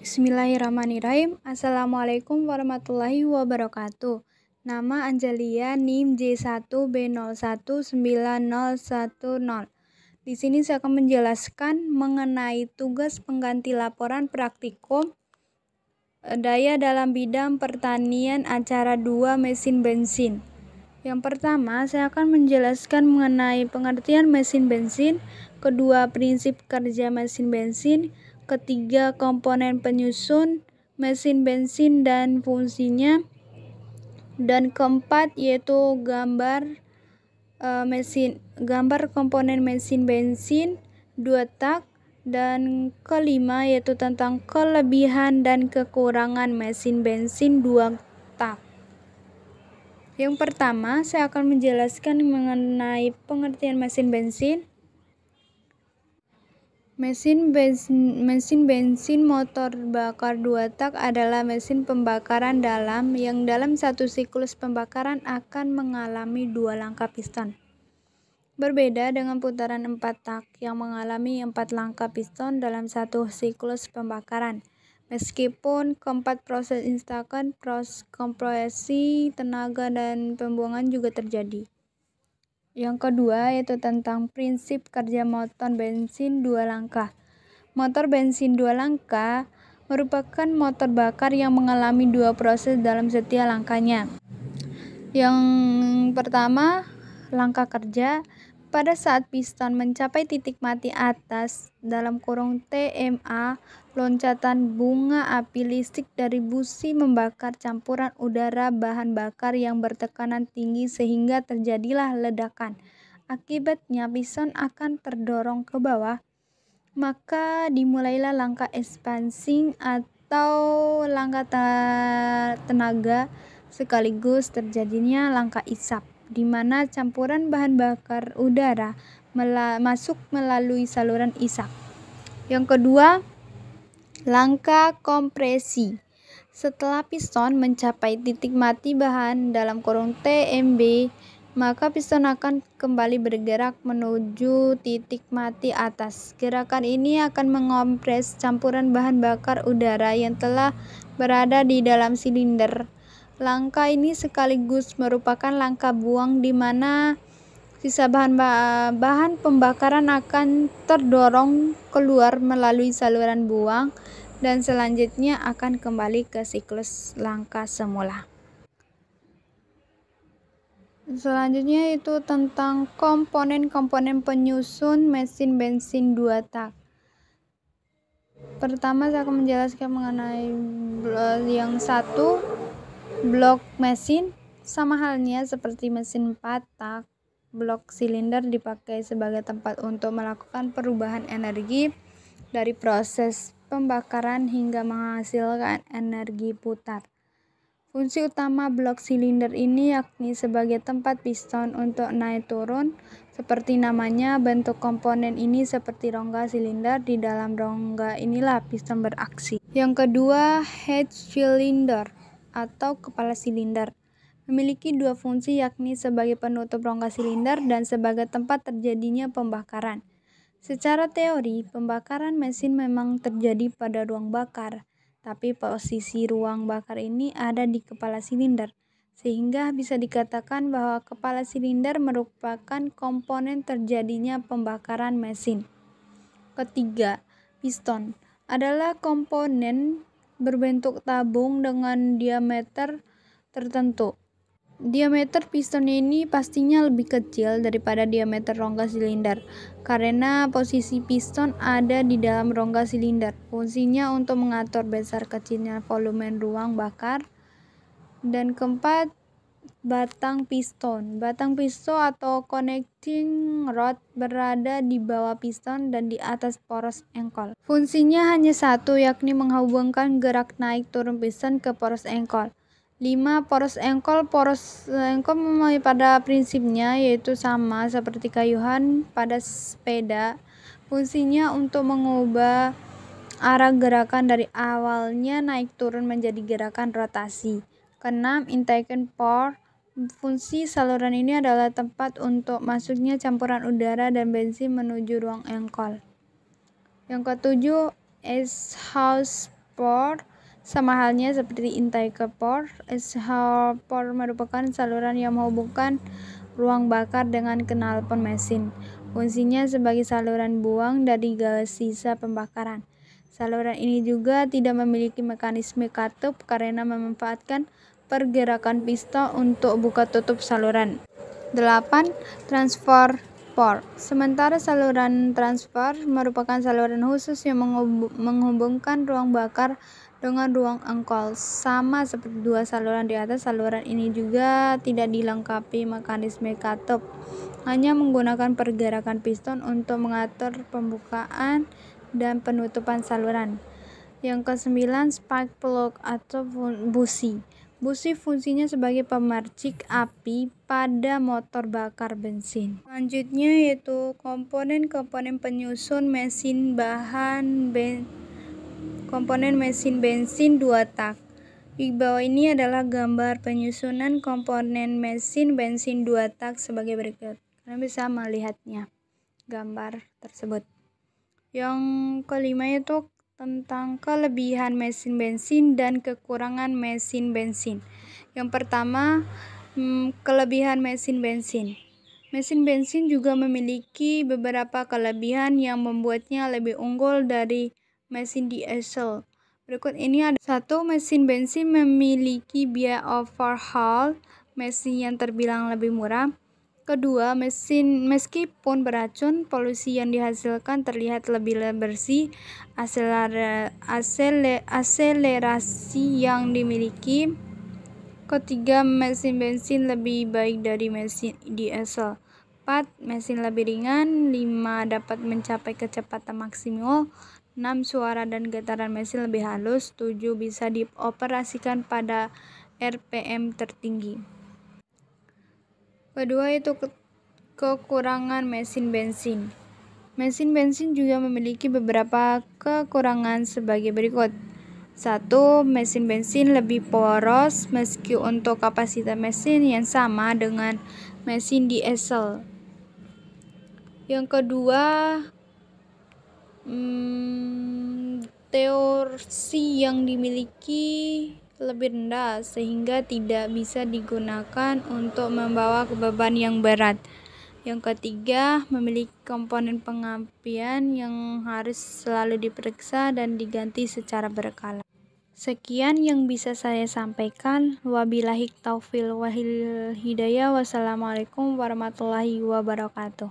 Bismillahirrahmanirrahim. Assalamualaikum warahmatullahi wabarakatuh. Nama Angelia, NIM J1B019010. Di sini saya akan menjelaskan mengenai tugas pengganti laporan praktikum daya dalam bidang pertanian acara 2 mesin bensin. Yang pertama, saya akan menjelaskan mengenai pengertian mesin bensin, kedua prinsip kerja mesin bensin, ketiga komponen penyusun mesin bensin dan fungsinya, dan keempat yaitu gambar komponen mesin bensin 2 tak, dan kelima yaitu tentang kelebihan dan kekurangan mesin bensin 2 tak. Yang pertama, saya akan menjelaskan mengenai pengertian mesin bensin. Mesin bensin motor bakar 2 tak adalah mesin pembakaran dalam yang dalam satu siklus pembakaran akan mengalami 2 langkah piston. Berbeda dengan putaran 4 tak yang mengalami 4 langkah piston dalam satu siklus pembakaran. Meskipun keempat proses instakan, proses kompresi, tenaga, dan pembuangan juga terjadi. Yang kedua yaitu tentang prinsip kerja motor bensin 2 langkah. Motor bensin 2 langkah merupakan motor bakar yang mengalami 2 proses dalam setiap langkahnya. Yang pertama, langkah kerja. Pada saat piston mencapai titik mati atas (TMA), loncatan bunga api listrik dari busi membakar campuran udara bahan bakar yang bertekanan tinggi sehingga terjadilah ledakan. Akibatnya piston akan terdorong ke bawah, maka dimulailah langkah ekspansi atau langkah tenaga, sekaligus terjadinya langkah isap, di mana campuran bahan bakar udara masuk melalui saluran isap. Yang kedua, langkah kompresi. Setelah piston mencapai titik mati bahan (TMB), maka piston akan kembali bergerak menuju titik mati atas. Gerakan ini akan mengompres campuran bahan bakar udara yang telah berada di dalam silinder. Langkah ini sekaligus merupakan langkah buang di mana sisa bahan pembakaran akan terdorong keluar melalui saluran buang dan selanjutnya akan kembali ke siklus langkah semula. Selanjutnya itu tentang komponen-komponen penyusun mesin bensin 2 tak. Pertama, saya akan menjelaskan mengenai yang satu, blok mesin. Sama halnya seperti mesin 4 tak, blok silinder dipakai sebagai tempat untuk melakukan perubahan energi dari proses pembakaran hingga menghasilkan energi putar. Fungsi utama blok silinder ini yakni sebagai tempat piston untuk naik turun. Seperti namanya, bentuk komponen ini seperti rongga silinder. Di dalam rongga inilah piston beraksi. Yang kedua, head cylinder atau kepala silinder. Memiliki 2 fungsi, yakni sebagai penutup rongga silinder dan sebagai tempat terjadinya pembakaran. Secara teori, pembakaran mesin memang terjadi pada ruang bakar, tapi posisi ruang bakar ini ada di kepala silinder, sehingga bisa dikatakan bahwa kepala silinder merupakan komponen terjadinya pembakaran mesin. Ketiga, piston adalah komponen berbentuk tabung dengan diameter tertentu. Diameter piston ini pastinya lebih kecil daripada diameter rongga silinder, karena posisi piston ada di dalam rongga silinder. Fungsinya untuk mengatur besar kecilnya volume ruang bakar. Dan keempat, batang piston. Batang piston atau connecting rod berada di bawah piston dan di atas poros engkol. Fungsinya hanya satu, yakni menghubungkan gerak naik turun piston ke poros engkol. 5. Poros engkol pada prinsipnya yaitu sama seperti kayuhan pada sepeda. Fungsinya untuk mengubah arah gerakan dari awalnya naik turun menjadi gerakan rotasi. Keenam, intake port. Fungsi saluran ini adalah tempat untuk masuknya campuran udara dan bensin menuju ruang engkol. Yang ketujuh, exhaust Exhaust sama halnya seperti intake port. Exhaust port merupakan saluran yang menghubungkan ruang bakar dengan knalpot mesin. Fungsinya sebagai saluran buang dari gas sisa pembakaran. Saluran ini juga tidak memiliki mekanisme katup karena memanfaatkan pergerakan piston untuk buka tutup saluran. 8. Transfer port. Sementara saluran transfer merupakan saluran khusus yang menghubungkan ruang bakar dengan ruang engkol. Sama seperti dua saluran di atas, saluran ini juga tidak dilengkapi mekanisme katup, hanya menggunakan pergerakan piston untuk mengatur pembukaan dan penutupan saluran. Yang ke-9, spark plug atau busi. Busi fungsinya sebagai pemercik api pada motor bakar bensin. Selanjutnya yaitu komponen-komponen penyusun mesin bensin 2 tak. Di bawah ini adalah gambar penyusunan komponen mesin bensin 2 tak sebagai berikut. Kalian bisa melihatnya, gambar tersebut. Yang kelima yaitu tentang kelebihan mesin bensin dan kekurangan mesin bensin. Yang pertama, kelebihan mesin bensin. Mesin bensin juga memiliki beberapa kelebihan yang membuatnya lebih unggul dari mesin diesel. Berikut ini ada 1. Mesin bensin memiliki biaya overhaul mesin yang terbilang lebih murah. Kedua, mesin meskipun beracun, polusi yang dihasilkan terlihat lebih bersih. Akselerasi yang dimiliki. Ketiga, mesin bensin lebih baik dari mesin diesel. 4. Mesin lebih ringan. 5. Dapat mencapai kecepatan maksimal. 6. Suara dan getaran mesin lebih halus. 7. Bisa dioperasikan pada RPM tertinggi. Kedua itu kekurangan mesin bensin. Mesin bensin juga memiliki beberapa kekurangan sebagai berikut. 1. Mesin bensin lebih poros meski untuk kapasitas mesin yang sama dengan mesin diesel. Yang kedua, torsi yang dimiliki lebih rendah sehingga tidak bisa digunakan untuk membawa beban yang berat. Yang ketiga, memiliki komponen pengapian yang harus selalu diperiksa dan diganti secara berkala. Sekian yang bisa saya sampaikan. Wabillahi taufiq wal hidayah. Wassalamualaikum warahmatullahi wabarakatuh.